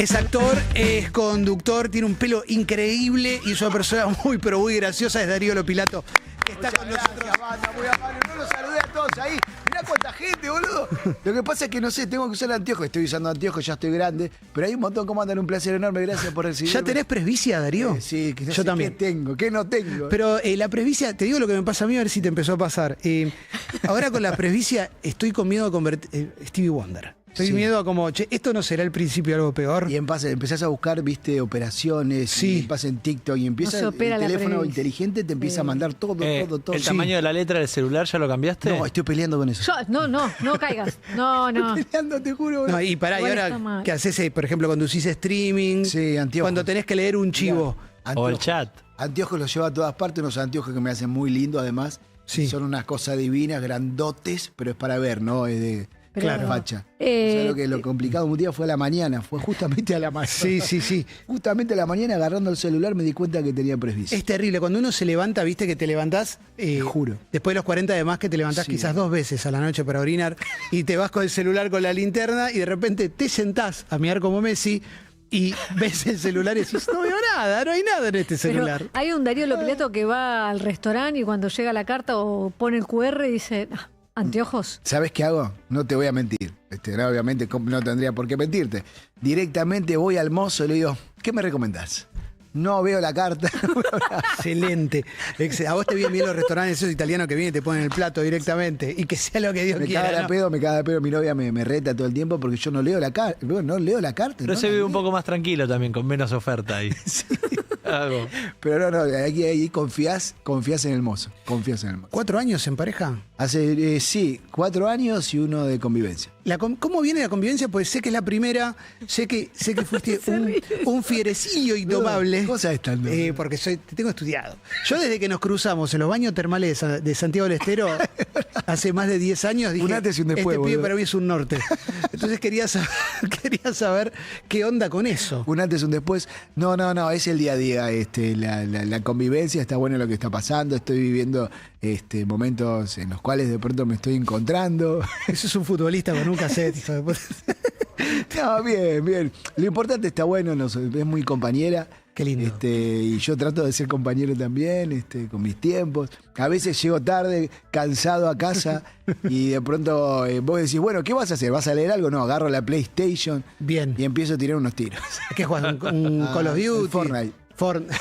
Es actor, es conductor, tiene un pelo increíble y es una persona muy, pero muy graciosa. Es Darío Lopilato, que está con nosotros. Gracias, banda, muy amable. No los saludé a todos ahí. Mirá cuánta gente, boludo. Lo que pasa es que no sé, tengo que usar anteojos. Estoy usando anteojos, ya estoy grande. Pero hay un montón. ¿Cómo andan? Un placer enorme. Gracias por recibirme. ¿Ya tenés presbicia, Darío? Sí, que yo también. ¿Qué tengo? ¿Qué no tengo? Pero la presbicia, te digo lo que me pasa a mí, a ver si te empezó a pasar. Ahora con la presbicia estoy con miedo a convertir Stevie Wonder. Estoy miedo a como, che, esto no será el principio de algo peor. Y empezás a buscar, viste, operaciones, sí. y pasa en TikTok y empieza No el se opera la teléfono presbicia. inteligente, te empieza a mandar todo. ¿El tamaño de la letra del celular ya lo cambiaste? No, estoy peleando con eso. No caigas. No. Estoy peleando, te juro. No, y pará, y Igual está ahora, mal. ¿qué haces? Por ejemplo, conducís streaming. Sí, anteojos. Cuando tenés que leer un chivo. O el chat. Anteojos los llevo a todas partes, unos anteojos que me hacen muy lindo además. Sí. Son unas cosas divinas, grandotes, pero es para ver, ¿no? Es de Claro. facha. O sea, lo complicado un día fue a la mañana, fue justamente a la mañana. Sí. Justamente a la mañana agarrando el celular me di cuenta que tenía presbicia. Es terrible. Cuando uno se levanta, viste que te levantás. Te juro. Después de los 40 además que te levantás Sí. quizás 2 veces a la noche para orinar y te vas con el celular con la linterna y de repente te sentás a mirar como Messi y ves el celular y decís, no veo nada, no hay nada en este celular. Pero hay un Darío Lopilato que va al restaurante y cuando llega la carta o pone el QR y dice, anteojos. ¿Sabes qué hago? No te voy a mentir. No, obviamente no tendría por qué mentirte. Directamente voy al mozo y le digo, ¿qué me recomendás? No veo la carta. Excelente. A vos te vienen bien los restaurantes esos italianos que vienen y te ponen el plato directamente y que sea lo que Dios Me quiera. caga de ¿no? pedo, me caga de pedo. Mi novia me reta todo el tiempo porque yo no leo la carta. No leo la carta. Pero no se la vive leo. un poco más tranquilo también, con menos oferta ahí. Algo. Pero no, ahí confías en el mozo. Confías en el mozo. 4 años en pareja. Hace, sí, 4 años y 1 de convivencia. ¿Cómo viene la convivencia? Pues sé que es la primera, sé que fuiste un fierecillo indomable. ¿Cómo sabes tanto? Porque te tengo estudiado. Yo desde que nos cruzamos en los baños termales de Santiago del Estero hace más de 10 años dije, Un antes y un después, este pibe boludo. para mí es un norte. Entonces quería saber qué onda con eso. Un antes y un después. No, es el día a día. La convivencia, está bueno lo que está pasando. Estoy viviendo momentos en los cuales de pronto me estoy encontrando. Eso es un futbolista con un cassette, hijo de puta. No, bien. Lo importante está bueno, es muy compañera. Qué lindo. Y yo trato de ser compañero también, con mis tiempos. A veces llego tarde, cansado a casa, y de pronto vos decís, bueno, ¿qué vas a hacer? ¿Vas a leer algo? No, agarro la PlayStation Bien. y empiezo a tirar unos tiros. ¿Qué juegas? ¿Un Call of Duty? el Fortnite.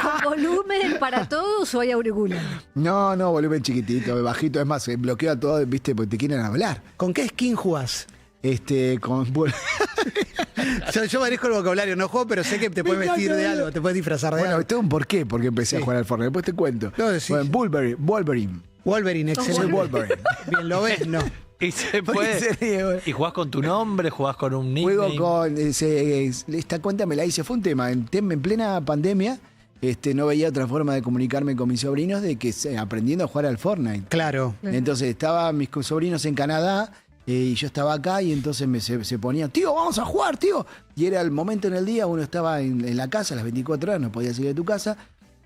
¿Con volumen para todos o hay auricular? No, volumen chiquitito, bajito. Es más, bloqueo a todos, ¿viste? Porque te quieren hablar. ¿Con qué skin jugás? Yo manejo el vocabulario, no juego, pero sé que te puedes vestir de algo, te puedes disfrazar de Bueno, algo. tengo un porqué porque empecé a jugar al Fortnite. Después te cuento. No, decís. Bueno, Wolverine. Wolverine, Soy excelente. Wolverine. Bien, ¿lo ves? No. Y se En puede. serio. ¿Y jugás con tu nombre? ¿Jugás con un nickname? Juego con. Esta cuenta me la hice. Fue un tema. En plena pandemia, no veía otra forma de comunicarme con mis sobrinos de que aprendiendo a jugar al Fortnite. Claro. Entonces estaban mis sobrinos en Canadá y yo estaba acá y entonces se ponían, tío, vamos a jugar, tío. Y era el momento en el día, uno estaba en la casa a las 24 horas, no podías salir de tu casa,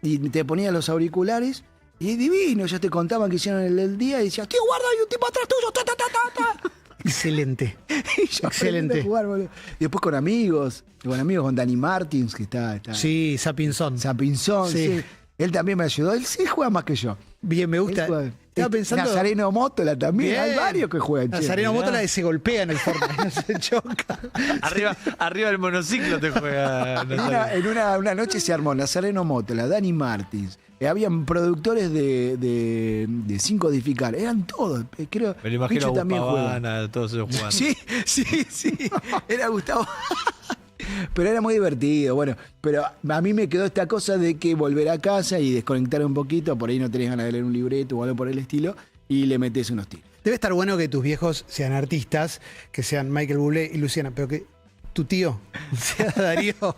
y te ponías los auriculares y divino, ya te contaban que hicieron el día y decías, tío, guarda, hay un tipo atrás tuyo, ta. Excelente. Y yo Excelente. aprendí a jugar, boludo. Y después con amigos, con Dani Martins, que está Sí, Sapinson. Sapinzón, Sí. sí. Él también me ayudó, él sí juega más que yo. Bien, me gusta. Él juega. Estaba pensando. Nazareno Mótola también, Bien. hay varios que juegan. che. Nazareno mirá. Mótola se golpea en el Fortnite, no se choca. Arriba del monociclo te juega. En una noche se armó Nazareno Mótola, Dani Martins. Habían productores de Sin Codificar. Eran todos. Creo Me lo imagino Pichu a también juega. Pavana, todos esos jugando. Sí. Era Gustavo. Pero era muy divertido. Bueno, pero a mí me quedó esta cosa de que volver a casa y desconectar un poquito. Por ahí no tenés ganas de leer un libreto o algo por el estilo. Y le metés unos tiros. Debe estar bueno que tus viejos sean artistas, que sean Michael Bublé y Luciana, pero que tu tío sea Darío.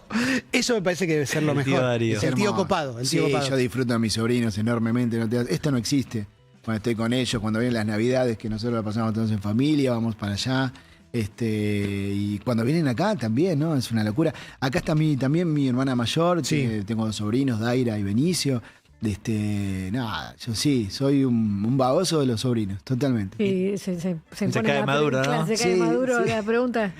Eso me parece que debe ser lo El tío mejor. Darío. El tío Hermoso. copado. El Sí, tío copado. yo disfruto a mis sobrinos enormemente. Esto no existe. Cuando estoy con ellos, cuando vienen las Navidades, que nosotros la pasamos todos en familia, vamos para allá. Y cuando vienen acá también, ¿no? Es una locura. Acá está también mi hermana mayor. Sí. Tengo 2 sobrinos, Daira y Benicio. Nada, yo sí, soy un baboso de los sobrinos, totalmente. Sí, se impone cae la maduro, pregunta, ¿no? Se cae Sí, maduro sí. la pregunta.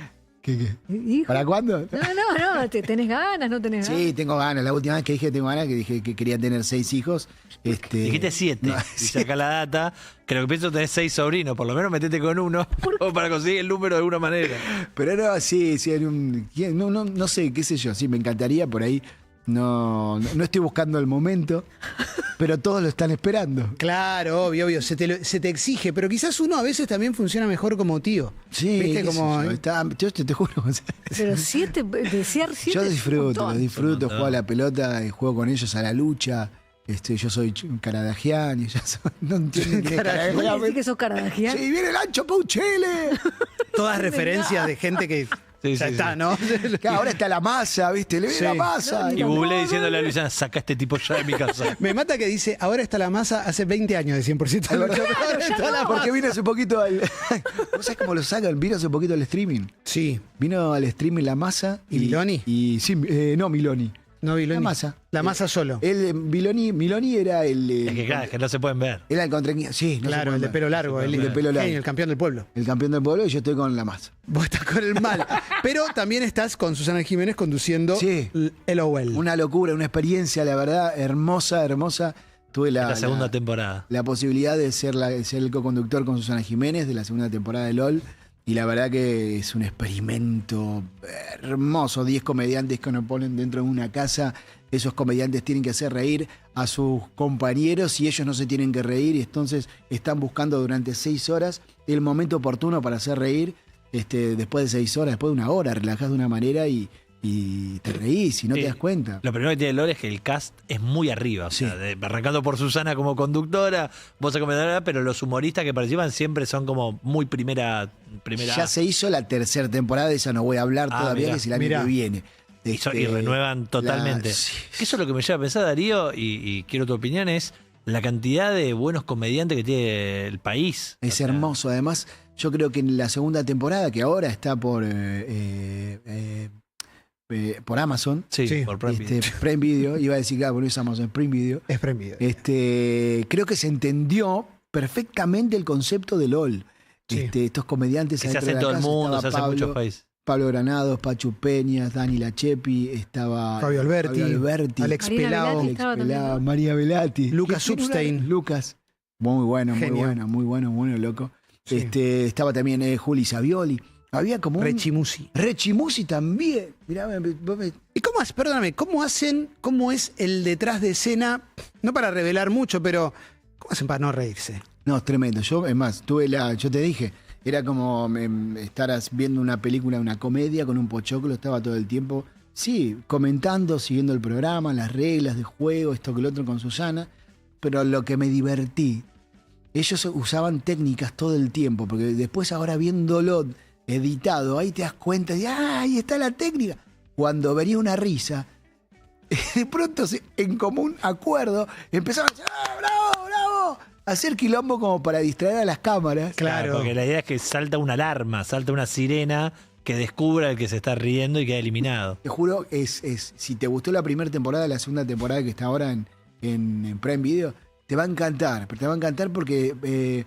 ¿Qué? Hijo. ¿Para cuándo? No, ¿tenés ganas? ¿No tenés ganas? Sí, tengo ganas. La última vez que dije tengo ganas, que dije que quería tener 6 hijos. Dijiste 7. No, Y saca la data. Creo que pienso tener 6 sobrinos. Por lo menos metete con uno. O para conseguir el número de alguna manera. Pero no, sí, no sé, qué sé yo. Sí, me encantaría por ahí. No estoy buscando el momento, pero todos lo están esperando. Claro, obvio, se te exige, pero quizás uno a veces también funciona mejor como tío. Sí, ¿viste? qué Como, sé yo, yo te juro. Pero 7, desear 7. Yo es un disfruto, montón. juego a la pelota, juego con ellos a la lucha. Yo soy Caradagian y ellos no entienden quién es ¿Vos Caradagian. decís que sos caradagian? Sí, viene el ancho Pauchele. todas referencias de gente que Sí, ya sí, está, sí. ¿no? Que ahora está la masa, ¿viste? Le viene Sí. la masa. Y googleé diciéndole a Luisana, saca a este tipo ya de mi casa. Me mata que dice, ahora está la masa hace 20 años de 100%. Ahora está la Porque masa. vino hace poquito al... ¿Vos sabés cómo lo sacan? Vino hace poquito al streaming. Sí, Vino al streaming la masa. ¿Y Miloni? Y sí, no, Miloni. no Miloni. La masa. La masa solo. Miloni era el... Es que claro, es que no se pueden ver. Era el contrincante. Sí, no se Claro, puede el de ver. pelo largo, El de pelo largo. genio, el campeón del pueblo. El campeón del pueblo y yo estoy con la masa. Vos estás con el mal. Pero también estás con Susana Jiménez conduciendo Sí. LOL. Una locura, una experiencia, la verdad, hermosa, hermosa. Tuve La segunda temporada. la posibilidad de ser el co-conductor con Susana Jiménez de la segunda temporada de LOL. Y la verdad que es un experimento hermoso. 10 comediantes que nos ponen dentro de una casa. Esos comediantes tienen que hacer reír a sus compañeros y ellos no se tienen que reír. Y entonces están buscando durante 6 horas el momento oportuno para hacer reír. Después de 6 horas, después de 1 hora, relajás de una manera y te reís y no Sí. te das cuenta. Lo primero que tiene LOL es que el cast es muy arriba. O Sí. sea, arrancando por Susana como conductora, vos a comentar, pero los humoristas que participan siempre son como muy primera. Ya se hizo la tercera temporada, de esa no voy a hablar Ah, todavía, mirá, que es el año mirá. que viene. Y renuevan totalmente. sí. Que eso es lo que me lleva a pensar, Darío, y quiero tu opinión, es la cantidad de buenos comediantes que tiene el país. Es O sea, hermoso. Además, yo creo que en la segunda temporada, que ahora está por Amazon, Sí, Sí. por Prime Video. Prime Video, iba a decir, claro, no es Amazon, Prime Video. Es premio. Creo que se entendió perfectamente el concepto de LOL. Sí. Estos comediantes Que se adentro hace en de todo la el casa, mundo, se estaba hace en muchos Pablo, países. Pablo Granados, Pachu Peñas, Dani Lachepi, estaba Fabio Alberti, Alex Alex Marina Pelao, Velati. Alex Estaba también, Pelao, ¿no? María Velati. Lucas ¿Quién era? Substein. Lucas. Muy bueno, Genio. muy bueno, loco. Sí. Estaba también Juli Savioli. Había como un... Rechimusi. Rechimusi también. Mirá, ¿Y cómo perdóname, cómo es el detrás de escena? No para revelar mucho, pero ¿cómo hacen para no reírse? No, es tremendo. Yo, es más, yo te dije, era como estar viendo una película, una comedia con un pochoclo, estaba todo el tiempo, sí, comentando, siguiendo el programa, las reglas de juego, esto que lo otro con Susana, pero lo que me divertí, ellos usaban técnicas todo el tiempo, porque después ahora viéndolo editado, ahí te das cuenta de, ahí está la técnica. Cuando venía una risa, de pronto, en común acuerdo, empezaban a decir, bravo, bravo, hacer quilombo como para distraer a las cámaras. Claro. Porque la idea es que salta una alarma, salta una sirena que descubra el que se está riendo y queda eliminado. Te juro, si te gustó la primera temporada, la segunda temporada que está ahora en Prime Video, te va a encantar. Pero te va a encantar porque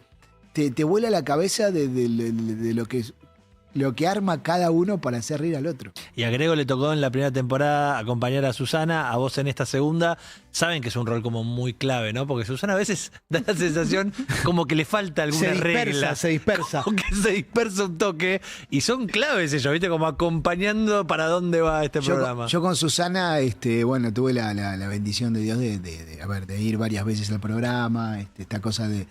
te vuela la cabeza de lo que arma cada uno para hacer reír al otro. Y a Grego le tocó en la primera temporada acompañar a Susana, a vos en esta segunda. Saben que es un rol como muy clave, ¿no? Porque Susana a veces da la sensación como que le falta alguna regla. Se dispersa. Como que se dispersa un toque. Y son claves ellos, ¿viste? Como acompañando para dónde va este programa. Yo con Susana, bueno, tuve la bendición de Dios de ir varias veces al programa, esta cosa de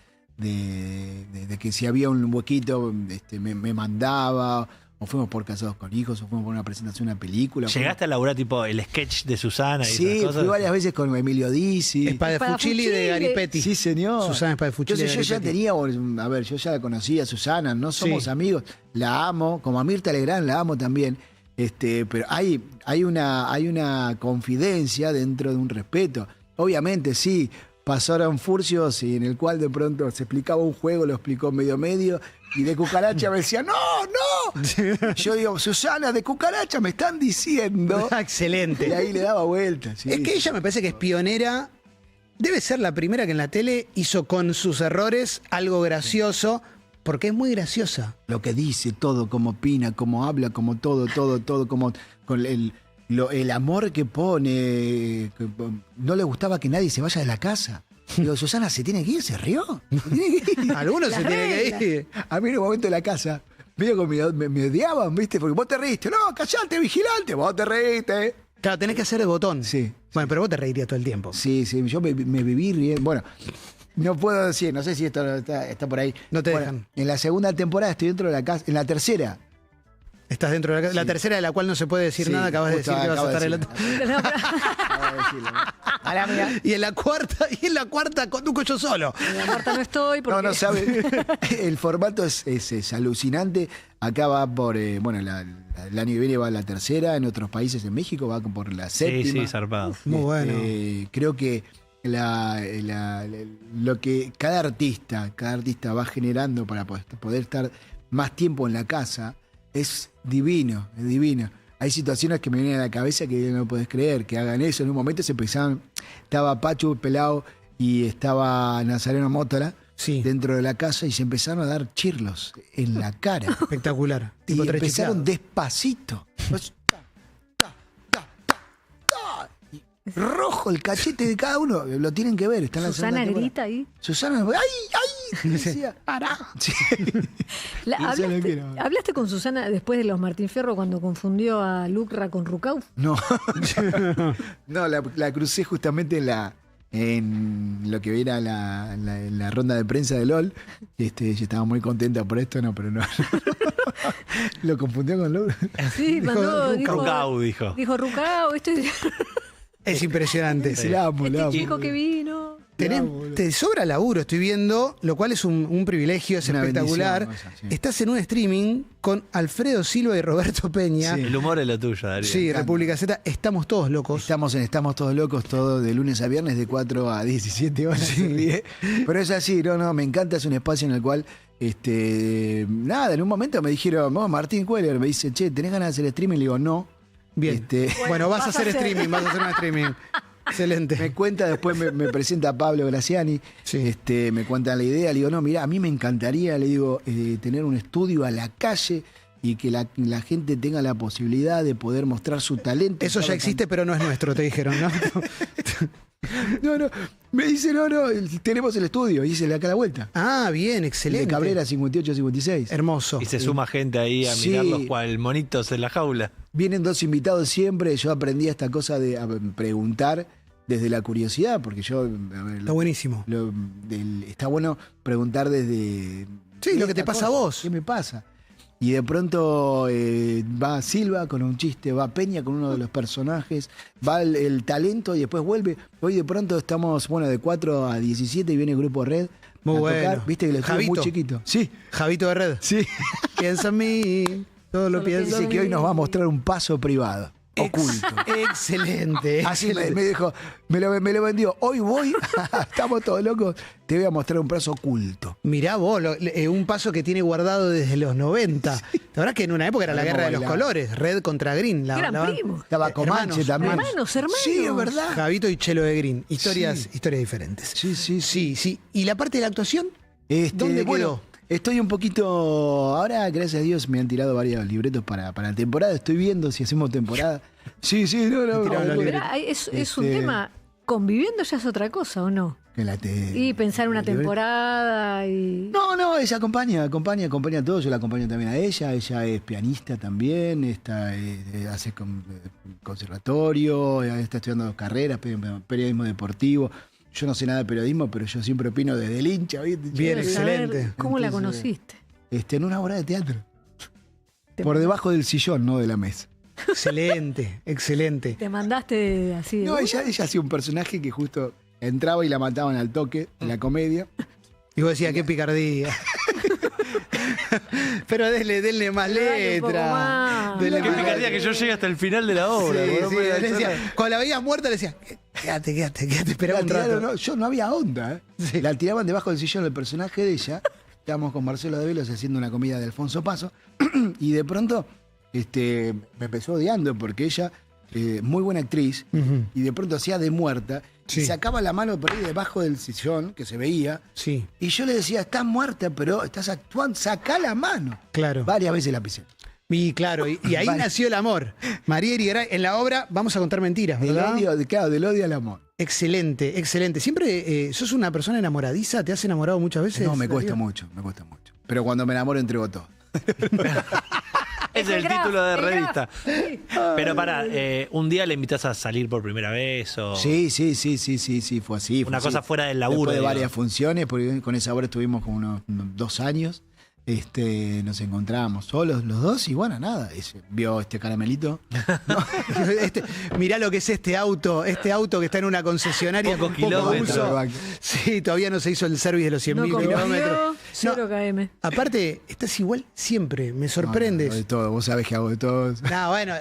que si había un huequito me mandaba, o fuimos por Casados con Hijos, o fuimos por una presentación de una película. ¿Llegaste a laburar tipo el sketch de Susana y Sí, esas cosas? fui varias veces con Emilio Dizzi. Espadefuchili de Garipetti. Sí, señor. Susana Espadefuchili de Entonces yo ya Garipetti. yo ya la conocía a Susana, no somos Sí. amigos, la amo, como a Mirta Legrand la amo también. Pero hay una confidencia dentro de un respeto. Obviamente, sí, pasaron furcios y en el cual de pronto se explicaba un juego, lo explicó medio, y de cucaracha me decía, no. Yo digo, Susana, de cucaracha me están diciendo. Excelente. Y ahí le daba vueltas. Sí. Es que ella me parece que es pionera. Debe ser la primera que en la tele hizo con sus errores algo gracioso. porque es muy graciosa. Lo que dice, todo, cómo opina, cómo habla, como todo, como con el amor que pone. No le gustaba que nadie se vaya de la casa. Digo, Susana, ¿se tiene que ir? ¿Se rió? ¿Se tiene que ir? Algunos se tienen que ir. A mí en un momento de la casa, medio que me odiaban, ¿viste? Porque vos te reíste. No, callate, vigilante, vos te reíste. Claro, tenés que hacer el botón. Sí. Bueno, pero vos te reirías todo el tiempo. Sí, yo me viví riendo. Bueno, no puedo decir, no sé si esto está por ahí. No te Bueno, dejan. En la segunda temporada estoy dentro de la casa. En la tercera. Estás dentro de la casa. Sí. La tercera de la cual no se puede decir Sí, nada, acabas de justo decir que vas a acabo estar de en la decirlo. No, pero- Acabo de decirlo. A la mía. Y en la cuarta conduzco yo solo. Marta, no estoy porque... No sabe. El formato es alucinante. Acá va por, bueno, el año que viene va la tercera, en otros países, en México va por la séptima. Sí, zarpado. Muy bueno. Creo que lo que cada artista va generando para poder estar más tiempo en la casa es divino, es divino. Hay situaciones que me vienen a la cabeza que no podés creer, que hagan eso. En un momento se empezaban, estaba Pachu Pelao y estaba Nazareno Mótola Sí. dentro de la casa y se empezaron a dar chirlos en la cara. Espectacular. Y Tipo tres empezaron chiflados. despacito. Y rojo el cachete de cada uno. Lo tienen que ver. Está en la Susana segunda temporada. grita ahí. Susana, ¡ay! Decía, ¡pará! Sí. Eso no quiero. ¿Hablaste con Susana después de los Martín Fierro cuando confundió a Lucra con Rucauf? No, no la crucé justamente en lo que era la ronda de prensa de LOL. Ella estaba muy contenta por esto, pero no. Lo confundió con LOL. Sí, mandó... Rucau, dijo. Dijo Rucau, Es impresionante. Sí, la amo, la amo. chico que vino... Te sobra laburo, estoy viendo, lo cual es un privilegio, es Una espectacular. bendición, esa, sí. Estás en un streaming con Alfredo Silva y Roberto Peña. Sí. El humor es lo tuyo, Darío. Sí, República Z, estamos todos locos. Estamos todos locos, todo de lunes a viernes, de 4 a 17 horas. Se ríe. Pero es así, no, me encanta, es un espacio en el cual, nada, en un momento me dijeron, Martín Cueller me dice, che, ¿tenés ganas de hacer streaming? Le digo, no. Bien. Bueno, vas a hacer streaming, vas a hacer un streaming. Excelente. Me cuenta, después me presenta Pablo Graciani, Sí. me cuenta la idea, le digo, no, mirá, a mí me encantaría, le digo, tener un estudio a la calle y que la gente tenga la posibilidad de poder mostrar su talento. Eso ya existe, pero no es nuestro, te dijeron, ¿no? No, me dice, no, tenemos el estudio, y dice, acá a la vuelta. Ah, bien, El excelente. de Cabrera 58-56. Hermoso. Y se suma gente ahí a Sí. mirarlos cual monitos en la jaula. Vienen dos invitados siempre, yo aprendí esta cosa de preguntar desde la curiosidad, porque yo, a ver, Está buenísimo. está bueno preguntar desde... Sí, lo que te esta pasa a cosa, vos. ¿Qué me pasa? Y de pronto va Silva con un chiste, va Peña con uno de los personajes, va el talento y después vuelve. Hoy de pronto estamos, de 4 a 17 y viene el grupo Red. Muy a bueno. tocar. Viste que lo estuvo muy Javito. chiquito. Sí, Javito de Red. sí. Piensa en mí. Todo lo pienso. Dice que hoy nos va a mostrar un paso privado, oculto. Excelente. Así excelente. me dijo, me lo vendió. Hoy voy, estamos todos locos, te voy a mostrar un paso oculto. Mirá vos, un paso que tiene guardado desde los 90. La verdad que en una época era la Podemos guerra de los bailar. colores, Red contra Green. Eran primos. Estaba Comanche hermanos, también. Hermanos. Sí, es verdad. Javito y Chelo de Green. Historias Sí. diferentes. Sí. ¿Y la parte de la actuación? ¿Dónde bueno, estoy un poquito. Ahora, gracias a Dios, me han tirado varios libretos para la temporada. Estoy viendo si hacemos temporada. Sí, no. tiraron los Pero libretos. es un tema... Conviviendo ya es otra cosa, ¿o no? Y pensar una temporada y... No, ella acompaña todo. Yo la acompaño también a ella. Ella es pianista también, hace conservatorio, está estudiando 2 carreras, periodismo deportivo. Yo no sé nada de periodismo, pero yo siempre opino desde el hincha. ¿Viste? Bien, Quiero saber excelente. ¿Cómo la Entonces, conociste? En una obra de teatro. Por debajo del sillón, no de la mesa. Excelente. ¿Te mandaste así de No, una? ella hacía un personaje que justo entraba y la mataban al toque en la comedia. Y vos decías, qué picardía. Pero denle más Dale un poco letra. más. Denle Qué más picardía que yo llegue hasta el final de la obra. Sí, boludo, sí, no puede le hacer decía, nada. cuando la veías muerta le decía, quédate, esperá La un tiraron, rato. yo no había onda. La tiraban debajo del sillón el personaje de ella. Estábamos con Marcelo de Velos haciendo una comida de Alfonso Paso. Y de pronto me empezó odiando porque ella, muy buena actriz, Ujú. y de pronto hacía de muerta. Sí. Y sacaba la mano por ahí debajo del sillón, que se veía. Sí, Y yo le decía, estás muerta, pero estás actuando, sacá la mano. claro. Varias veces la pisé. Y claro, y ahí Vale. nació el amor. María Irigaray, en la obra Vamos a contar mentiras, Del ¿verdad? odio, claro, del odio al amor. Excelente, excelente. Siempre sos una persona enamoradiza, ¿te has enamorado muchas veces? No, me cuesta Darío? mucho, me cuesta mucho. Pero cuando me enamoro entrego todo. Es el graf, título de el graf. revista. Pero pará, un día le invitas a salir por primera vez o Sí, fue así. fue una así. cosa fuera del laburo. Después de digo. varias funciones, porque con esa obra estuvimos como unos 2 años. Nos encontrábamos solos los dos y bueno, nada, vio este caramelito. Mirá lo que es este auto que está en una concesionaria Pocos con poco kilómetros. uso. Sí, todavía no se hizo el service de los 100.000 No kilómetros. convivió, 0 km. Aparte, estás igual siempre, me sorprendes. No, de todo, vos sabés que hago de todo. No, bueno,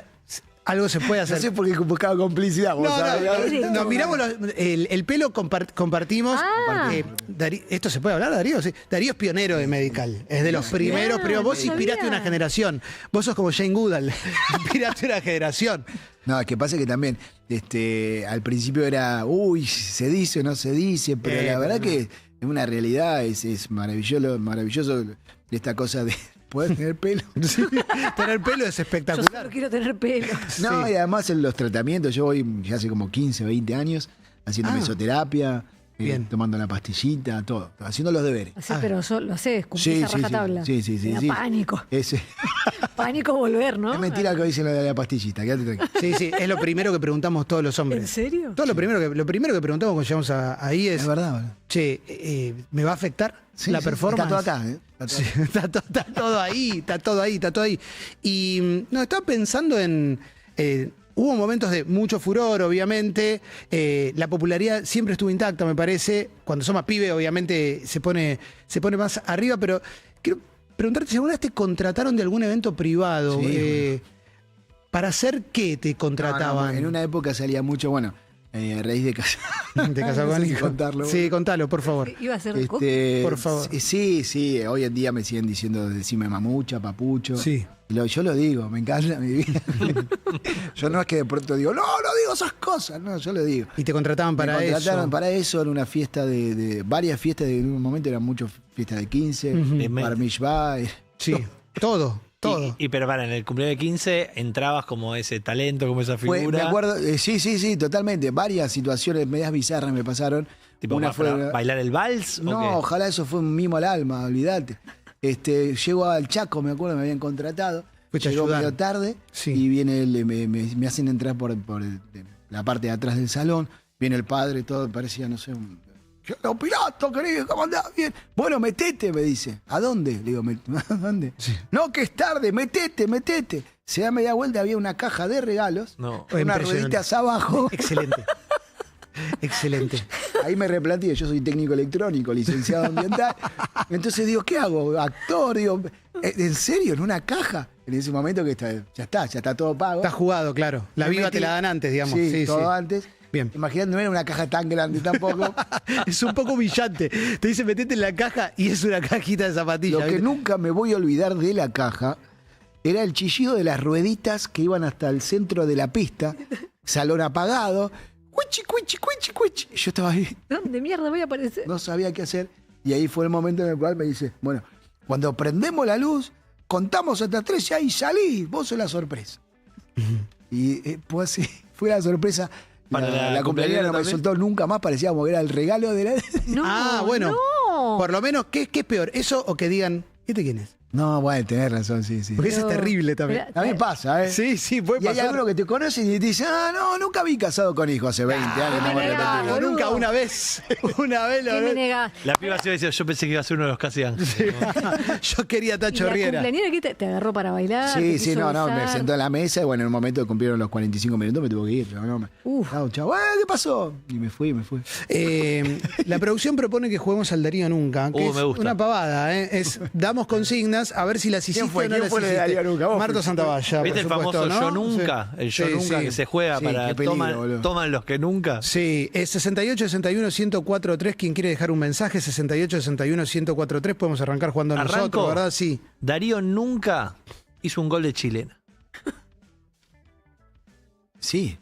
algo se puede No hacer. sé por qué buscaba complicidad, vos No, sabés. no, nos miramos el pelo, compartimos. ¿Esto se puede hablar, Darío? Sí. Darío es pionero de Medical, es de los primeros, pero vos no inspiraste sabía. una generación. Vos sos como Jane Goodall, inspiraste una generación. No, es que pasa que también, al principio era, uy, se dice o no se dice, pero la verdad que es una realidad, es maravilloso esta cosa de poder tener pelo. Sí, tener pelo es Yo espectacular. solo quiero tener pelo. No, Sí. y además en los tratamientos, yo voy ya hace como 15, 20 años haciendo Ah. mesoterapia, Bien. tomando la pastillita, todo, haciendo los deberes. Así, pero lo haces, cumplís a rajatabla. Sí. Me da sí. pánico. Es Pánico volver, ¿no? es mentira que dicen lo de la pastillita, quédate tranquilo. Sí, es lo primero que preguntamos todos los hombres. ¿En serio? Todo lo primero que preguntamos cuando llegamos ahí es, Es verdad, ¿verdad? che, ¿me va a afectar Sí, la sí, performance? está todo acá, ¿eh? Está todo Sí, acá. está todo ahí. Y no, estaba pensando en... hubo momentos de mucho furor, obviamente. La popularidad siempre estuvo intacta, me parece. Cuando sos más pibe, obviamente, se pone más arriba. Pero quiero preguntarte si alguna vez te contrataron de algún evento privado. Sí, ¿Para hacer qué te contrataban? No, en una época salía mucho, bueno, a raíz de casa. ¿Te casás No con sé si hijo? contarlo. Sí, contalo, por favor. Iba a ser de coco. Por favor. Sí, hoy en día me siguen diciendo decime mamucha, papucho. Sí. Yo lo digo, me encanta mi vida. Yo no es que de pronto digo, no digo esas cosas, no, yo lo digo. Y te contrataban para Me contrataron eso. para eso en una fiesta de varias fiestas, en un momento eran muchas fiestas de 15, Ujú. bar mitzvah, Sí, todo. Pero para, en el cumpleaños de 15 entrabas como ese talento, como esa figura. me acuerdo, sí, totalmente. Varias situaciones medias bizarras me pasaron. Tipo, Una fue. para bailar el vals. ¿o No, qué? ojalá eso fue un mimo al alma, olvídate. Llego al Chaco, me acuerdo, me habían contratado. Fuiste a Llegó ayudar. medio tarde Sí. y viene me hacen entrar por la parte de atrás del salón. Viene el padre, todo parecía, no sé, los Pilato, querido, ¿cómo andás? Bien. Bueno, metete, me dice. ¿A dónde? Le digo, ¿a dónde? No, que es tarde, metete. Se da media vuelta, había una caja de regalos, No. unas Impresionante. rueditas abajo. Excelente. Excelente. Ahí me replanteé, yo soy técnico electrónico, licenciado ambiental. Entonces digo, ¿qué hago? Actor, digo, ¿en serio? ¿En una caja? En ese momento que ya está todo pago. Está jugado, claro. La Me viva metí- te la dan antes, digamos. Sí, todo antes. Bien. Imagínate, no era una caja tan grande tampoco. Es un poco humillante. Te dice metete en la caja y es una cajita de zapatillas. Lo que ¿viste? nunca me voy a olvidar de la caja era el chillido de las rueditas que iban hasta el centro de la pista, salón apagado. Cuichi. Yo estaba ahí, ¿Dónde mierda voy a aparecer? no sabía qué hacer. Y ahí fue el momento en el cual me dice, bueno, cuando prendemos la luz, contamos hasta 3 y ahí salí, vos sos la sorpresa. Y pues sí, fue la sorpresa. Para la La cumpleañera no me también. soltó nunca más, parecía como que era el regalo de la... No, bueno. no. Por lo menos, ¿qué es peor? ¿Eso o que digan, ¿este quién es? No, bueno, tenés razón, sí. Porque eso es Pero- terrible también. pero- A mí pasa, ¿eh? Sí, puede Y hay pasar. algunos que te conocen y te dicen, no, nunca vi casado con hijo hace 20 años. me no, negás, repetido. No, nunca, una vez. Una vez lo ¿Qué me negás? La piba se iba a decir, yo pensé que iba a ser uno de los casi ángeles. Yo quería ¿Y Tacho la Riera. cumpleañera qué te agarró para bailar? Sí, ¿Te sí, quiso no, me besar? sentó en la mesa y bueno, en un momento que cumplieron los 45 minutos me tuve que ir. Chao, chao. ¿Qué pasó? Y me fui. La producción propone que juguemos al Darío Nunca, que es me gusta. una pavada, ¿eh? Damos consignas a ver si las hiciste fue? o no ¿Quién las fue el de hiciste. Darío Nunca? Vos Marto fuiste. Santavalla, ¿Viste el por supuesto, famoso ¿no? yo nunca? Sí. El yo Sí, nunca sí. que se juega Sí, para qué peligro, boludo. toman los que nunca. Sí, es 68 61 1043. Quien quiere dejar un mensaje, 68 61 1043. Podemos arrancar jugando ¿Arranco? nosotros, ¿verdad? Sí. Darío nunca hizo un gol de chilena. Sí.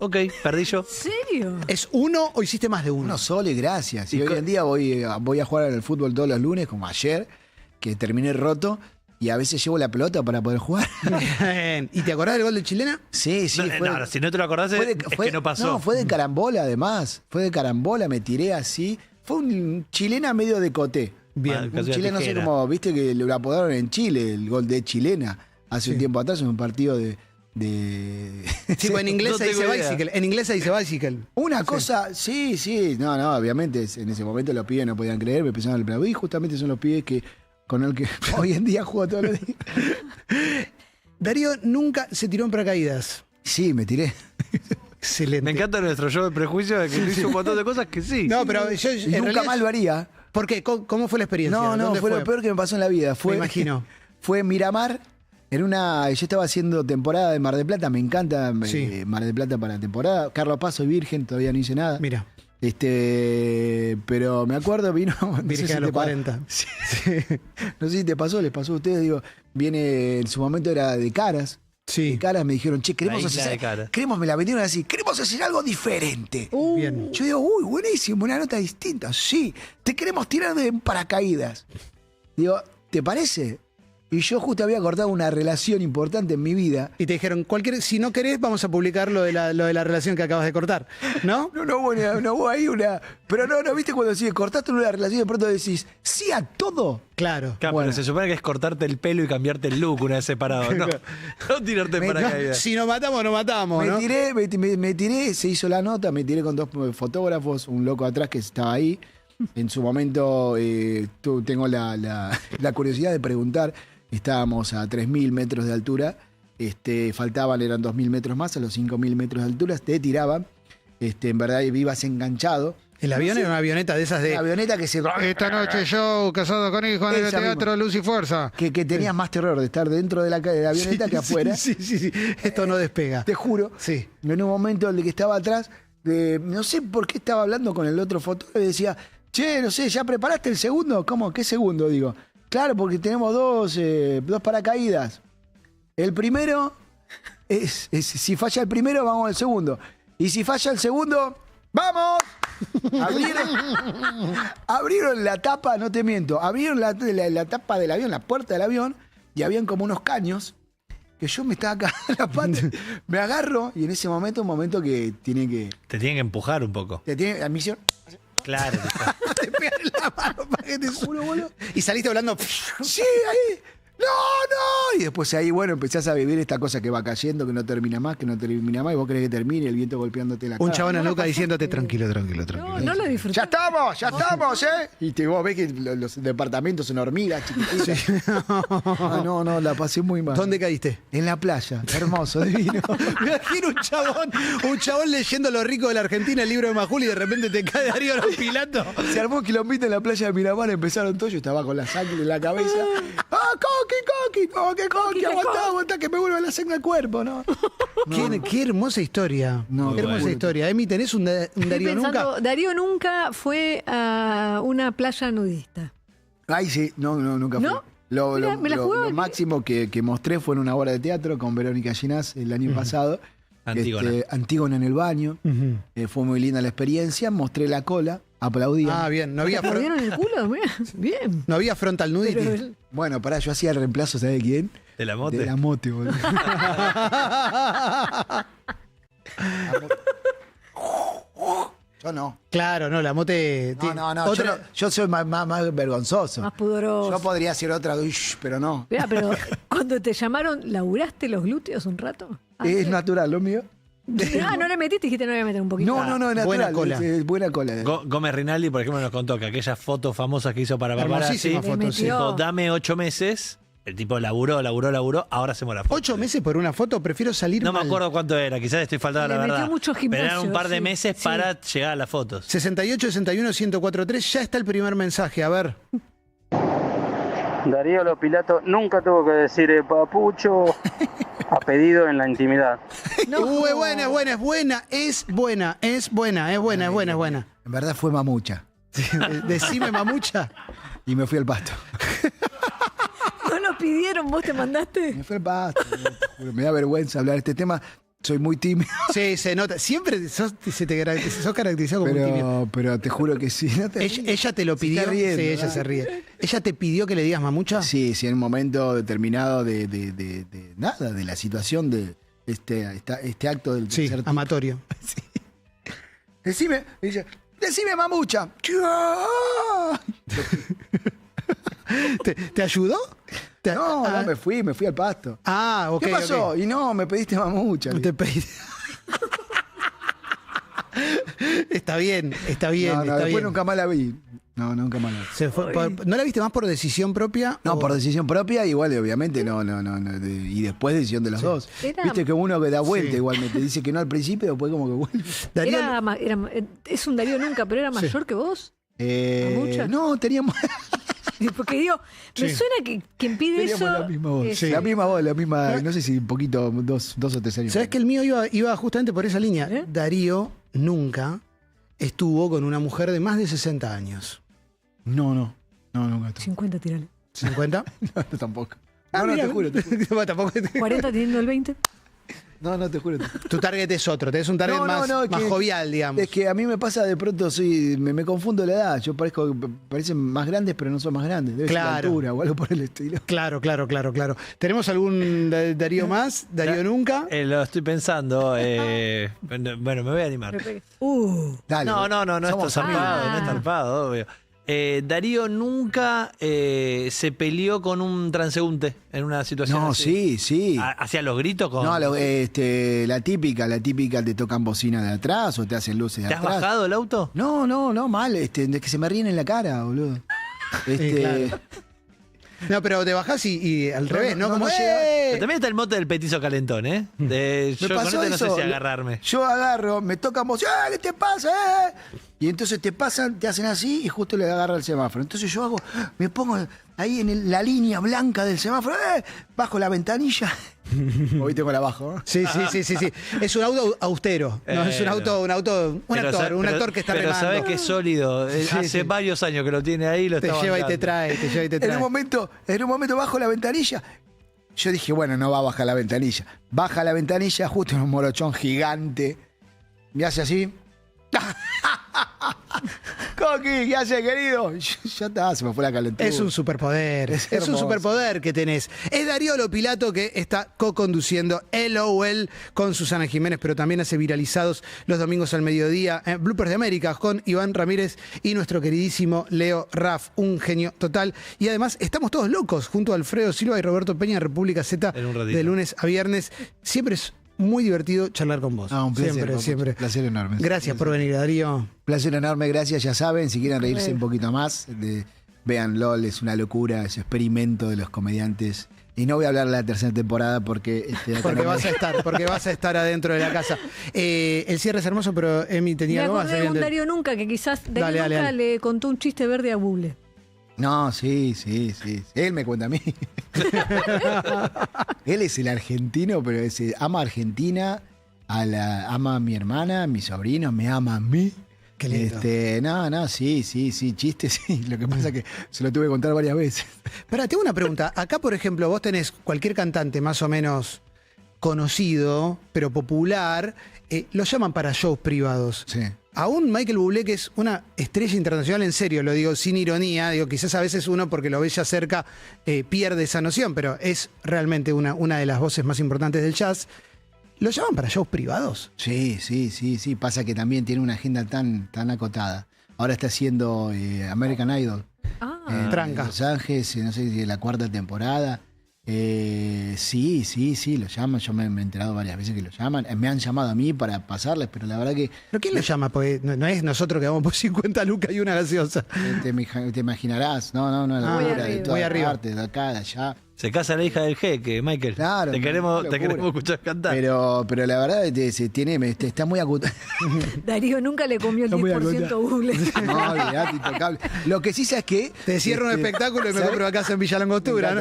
Ok, perdí yo. ¿En serio? ¿Es uno o hiciste más de uno? Uno solo y gracias. Y hoy en día voy a jugar al fútbol todos los lunes, como ayer, que terminé roto. Y a veces llevo la pelota para poder jugar. Bien. ¿Y te acordás del gol de Chilena? Sí, sí. No, si no te lo acordás, es que no pasó. No, fue de carambola además. Fue de carambola, me tiré así. Fue un chilena medio de coté. Bien. Un chileno, no sé cómo, viste que lo apodaron en Chile, el gol de chilena, hace un tiempo atrás, en un partido de... Sí, pues en inglés se dice bicycle. En inglés se dice bicycle. Una cosa, sí. No, obviamente en ese momento los pibes no podían creer, me empezaron a aplaudir. Justamente son los pibes con el que hoy en día juego todos los días. Darío nunca se tiró en paracaídas. Sí, me tiré. Excelente. Me encanta nuestro show de prejuicio de que hizo un montón de cosas que sí. No, pero yo Y nunca más lo haría. ¿Por qué? ¿Cómo fue la experiencia? No, ¿Dónde fue lo peor que me pasó en la vida. Me imagino. Fue en Miramar. Yo estaba haciendo temporada de Mar del Plata, me encanta Sí. Mar del Plata para temporada. Carlos Paz, soy virgen, todavía no hice nada. Mira, Pero me acuerdo, vino. virgen a los 40. Sí. No sé si te pasó, les pasó a ustedes, viene, en su momento era de Caras. Sí. De Caras me dijeron, che, La isla de Caras. me la vendieron así, queremos hacer algo diferente. Bien. Yo digo, uy, buenísimo, una nota distinta. Sí, te queremos tirar de paracaídas. Digo, ¿te parece? Y yo justo había cortado una relación importante en mi vida. Y te dijeron, si no querés, vamos a publicar lo de la relación que acabas de cortar. ¿No? No hubo ahí una... Pero no, ¿viste cuando decís, cortaste una relación y de pronto decís, sí a todo? Claro. Claro, Bueno. pero se supone que es cortarte el pelo y cambiarte el look una vez separado. No tirarte en paracaídas. Si nos matamos, nos matamos, ¿no? Me tiré, se hizo la nota, me tiré con 2 fotógrafos, un loco atrás que estaba ahí. En su momento tengo la curiosidad de preguntar, estábamos a 3.000 metros de altura, eran 2.000 metros más, a los 5.000 metros de altura, te tiraban, en verdad ibas enganchado. El avión era una avioneta de esas de... Una avioneta que se... Esta noche yo, casado con hijos en el Esa teatro misma. Luz y Fuerza. Que tenías más terror de estar dentro de la avioneta que afuera. Sí. Esto no despega. Te juro. Sí. En un momento el que estaba atrás, no sé por qué estaba hablando con el otro fotógrafo y decía, che, no sé, ¿ya preparaste el segundo? ¿Cómo? ¿Qué segundo? Digo, claro, porque tenemos dos paracaídas. El primero, si falla el primero, vamos al segundo. Y si falla el segundo, ¡vamos! Abrieron la tapa, no te miento, abrieron la tapa del avión, la puerta del avión, y habían como unos caños, que yo me estaba cagando la pata, me agarro, y en ese momento, un momento que tiene que... Te tienen que empujar un poco. A mí hicieron... Claro. Te pegan en la mano para que te Juro, boludo. Y saliste hablando... Sí, ahí. No. Y después ahí, empezás a vivir esta cosa que va cayendo, que no termina más, y vos querés que termine, el viento golpeándote la cara. Un chabón en nuca diciéndote tranquilo. No lo disfruté. ¡Ya estamos, ¿eh? Y vos ves que los departamentos son hormigas chiquititas. No, la pasé muy mal. ¿Dónde caíste? En la playa, hermoso, divino. Me imagino un chabón leyendo Lo rico de la Argentina, el libro de Majul, y de repente te cae Darío Pilato. Se armó un quilombito en la playa de Miramar, empezaron todos, yo estaba con la sangre en la cabeza. ¡Ah, Coqui! Aguantá, que me vuelva la sangre al cuerpo, ¿no? Qué hermosa historia. No, qué hermosa bueno. historia. Emi, ¿tenés un Darío nunca? Darío nunca fue a una playa nudista. Ay, sí, nunca fue. ¿No? Lo Me la jugaba. máximo que mostré fue en una obra de teatro con Verónica Ginás el año pasado. Antígona. Antígona en el baño. Fue muy linda la experiencia. Mostré la cola, aplaudían. Ah, bien. No había, ¿Te perdieron el culo? Mirá, bien. no había frontal nudity. Pero- Bueno, pará, yo hacía el reemplazo, ¿sabes de quién? ¿De la mote? De la mote, boludo. Yo no. Claro, no, la mote... No, yo soy más vergonzoso. Más pudoroso. Yo podría hacer otra, pero no. Mirá, pero cuando te llamaron, ¿laburaste los glúteos un rato? Es natural, lo mío. No le metiste, dijiste no voy a meter un poquito. No, es natural. Buena cola. Es buena cola. Gómez Rinaldi, por ejemplo, nos contó que aquellas fotos famosas que hizo para Paparazzi, Hermosísima foto, Le sí. metió- dijo, dame 8 meses. El tipo laburó, ahora hacemos la foto. 8 meses por una foto, prefiero salir No me mal. acuerdo cuánto era, quizás estoy faltando Le la metió verdad. mucho Pero eran un gimnasio, par de sí, meses sí. para llegar a las fotos. 68, 61, 1043, ya está el primer mensaje. A ver. Darío Lo Pilato nunca tuvo que decir papucho a pedido en la intimidad. No. Es buena. En verdad fue mamucha. Decime, mamucha. Y me fui al pasto. No lo pidieron, vos te mandaste. Me fui al pasto. Te juro, me da vergüenza hablar de este tema. Soy muy tímido, Sí, se nota. Siempre sos caracterizado como muy tímido. pero te juro que sí. No te Ella te lo Se pidió. está riendo, sí, ella ¿no? se ríe. ¿Ella te pidió que le digas mamucha? Sí, en un momento determinado de nada, de la situación de este acto del Sí, tercer tipo. amatorio. Decime mamucha. ¿Te ayudó? No, me fui al pasto. Ok. ¿Qué pasó? ok. Y no, me pediste mamucha. No te pedí. Está bien, está bien. No, está después bien. nunca más la vi. No, nunca más la vi. Se fue ¿No la viste más por decisión propia? No, o- por decisión propia, igual, obviamente, no. Y después decisión de los dos. Era- Viste que uno que da vuelta, Sí. igualmente. Dice que no al principio, después como que vuelve. Darío, Es un Darío nunca, pero era mayor que vos. ¿Mamucha? No, teníamos, Porque digo, me Sí. suena que quien pide teníamos eso. la misma voz. es- Sí. La misma voz, no sé si un poquito, dos o tres años. ¿Sabes que el mío iba justamente por esa línea? ¿Eh? Darío nunca estuvo con una mujer de más de 60 años. No, nunca. 50 tirale. ¿50? No, tampoco. Ah, No, mira. te juro. Bueno, tampoco- 40 teniendo el 20. No, te juro. Tu target es otro, tenés un target más que- jovial, digamos. Es que a mí me pasa de pronto, me confundo la edad. Yo parecen más grandes, pero no son más grandes. Debe ser la Claro. altura o algo por el estilo. Claro. ¿Tenemos algún Darío más? ¿Darío nunca? Lo estoy pensando. Bueno, me voy a animar. Dale. No está Somos zarpado, amigos. no está zarpado, obvio. Darío nunca se peleó con un transeúnte en una situación No, así. sí. ¿Hacía los gritos con...? No, la típica te tocan bocina de atrás o te hacen luces de ¿Te has atrás. bajado el auto? No, mal, de que se me ríen en la cara, boludo. claro. No, pero te bajás y al revés, ¿no? no, Como, no llega. ¡eh! Pero también está el mote del petizo calentón, ¿eh? Yo con pasó este no sé eso. si agarrarme. Yo agarro, me tocan bocina, ¿qué te pasa? Y entonces te pasan, te hacen así y justo le agarra el semáforo. Entonces yo me pongo ahí en la línea blanca del semáforo, bajo la ventanilla. Hoy tengo la abajo, ¿no? Sí. Es un auto austero. No, es un auto, un Pero actor, sa- un pero- actor que está Pero remando. sabes que es sólido. Hace sí. varios años que lo tiene ahí, lo Te está lleva y te bancando. trae, En un momento bajo la ventanilla. Yo dije, bueno, no va a bajar la ventanilla. Baja la ventanilla, justo en un morochón gigante. Me hace así. Coqui, ¿qué hace, querido? Ya está, se me fue la calentura. Es un superpoder. Es Es un hermoso. superpoder que tenés. Es Darío Lopilato que está co-conduciendo LOL con Susana Jiménez, pero también hace viralizados los domingos al mediodía. Bloopers de América con Iván Ramírez y nuestro queridísimo Leo Raff, un genio total. Y además estamos todos locos junto a Alfredo Silva y Roberto Peña en República Z En un ratito. de lunes a viernes. Siempre es muy divertido charlar con vos. Ah, un placer, Siempre, papu. siempre. Placer enorme. Gracias por venir, Darío. Placer enorme, gracias. Ya saben, si quieren reírse un poquito más, vean LOL, es una locura, ese experimento de los comediantes. Y no voy a hablar de la tercera temporada porque... acá Porque no me- vas a estar adentro de la casa. El cierre es hermoso, pero Emi Me tenía algo más. acordé de un evidente. Darío nunca que quizás Darío Dale, dale, nunca dale. le contó un chiste verde a Bule. No, sí. Él me cuenta a mí. Él es el argentino, pero ama a Argentina, ama a mi hermana, a mi sobrino, me ama a mí. Qué lindo. Sí, chistes, sí. Lo que pasa es que se lo tuve que contar varias veces. Pará, tengo una pregunta. Acá, por ejemplo, vos tenés cualquier cantante más o menos conocido, pero popular, lo llaman para shows privados. Sí. Aún Michael Bublé, que es una estrella internacional, en serio, lo digo sin ironía, digo, quizás a veces uno, porque lo ve ya cerca, pierde esa noción, pero es realmente una de las voces más importantes del jazz. ¿Lo llaman para shows privados? Sí. Pasa que también tiene una agenda tan acotada. Ahora está haciendo American Idol. En Tranca. Los Ángeles, no sé si es la 4ª temporada. Sí, lo llaman. Yo me he enterado varias veces que lo llaman. Me han llamado a mí para pasarles, pero la verdad que ¿Pero quién lo llama? Porque no es nosotros que vamos por 50 lucas y una gaseosa. te imaginarás. No, la Muy locura arriba. de todas Muy arriba. partes, de acá, de allá. Se casa la hija del jeque, Michael. Claro, Te queremos una locura. escuchar cantar. Pero la verdad está muy acotado. Darío nunca le comió el Está muy 10% a Bule. No, olvidate, intocable. Lo que sí sabes que... Te cierro un espectáculo y me ¿sabes? compro una casa en Villa Langostura, ¿no?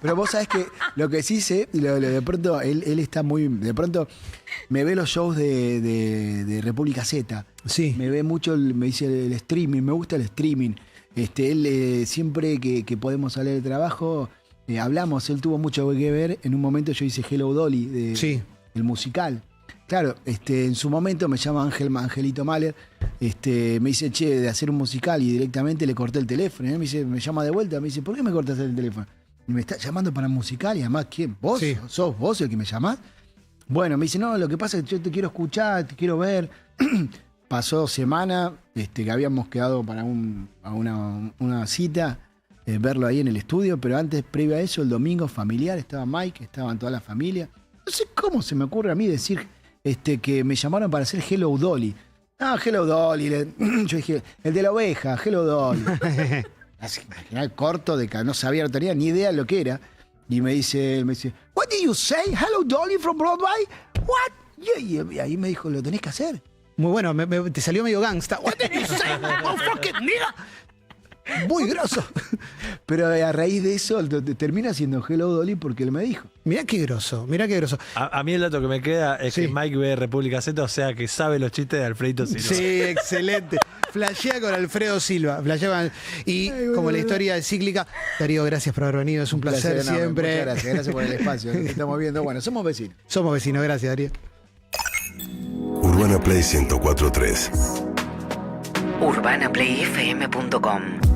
Pero vos sabés que lo que sí sé, de pronto él está muy... De pronto me ve los shows de República Z. Sí. Me ve mucho, me dice el streaming, me gusta el streaming. Él siempre que podemos salir de trabajo, hablamos. Él tuvo mucho que ver. En un momento yo hice Hello Dolly Sí. el musical. Claro, en su momento me llama Angelito Mahler, me dice, che, de hacer un musical, y directamente le corté el teléfono. Me dice, me llama de vuelta, me dice, ¿por qué me cortaste el teléfono? Y me está llamando para un musical, y además, ¿quién? ¿Vos? Sí. ¿Sos vos el que me llamás? Bueno, me dice, no, lo que pasa es que yo te quiero escuchar, te quiero ver. Pasó semana, que habíamos quedado para una cita, verlo ahí en el estudio, pero antes, previo a eso, el domingo familiar, estaba Mike, estaban toda la familia. No sé cómo se me ocurre a mí decir que me llamaron para hacer Hello Dolly. Ah, Hello Dolly. Yo dije, el de la oveja, Hello Dolly. Así, imaginar corto, no sabía, no tenía ni idea de lo que era. Y me dice, what did you say? Hello Dolly from Broadway? What? Y ahí me dijo, lo tenés que hacer. Muy bueno, te salió medio gangsta. What did you say? Oh, fucking nigga. Muy grosso. Pero a raíz de eso termina siendo Hello Dolly porque él me dijo. Mirá qué grosso, mirá qué grosso. A mí el dato que me queda es que Mike ve República Z, o sea que sabe los chistes de Alfredito Silva. Sí, excelente. Flashea con Alfredo Silva. Y como la historia es cíclica, Darío, gracias por haber venido. Es un placer enorme. siempre. Muchas gracias por el espacio que estamos viendo. Bueno, somos vecinos. Somos vecinos, gracias, Darío. Urbana Play 104.3. UrbanaPlayFM.com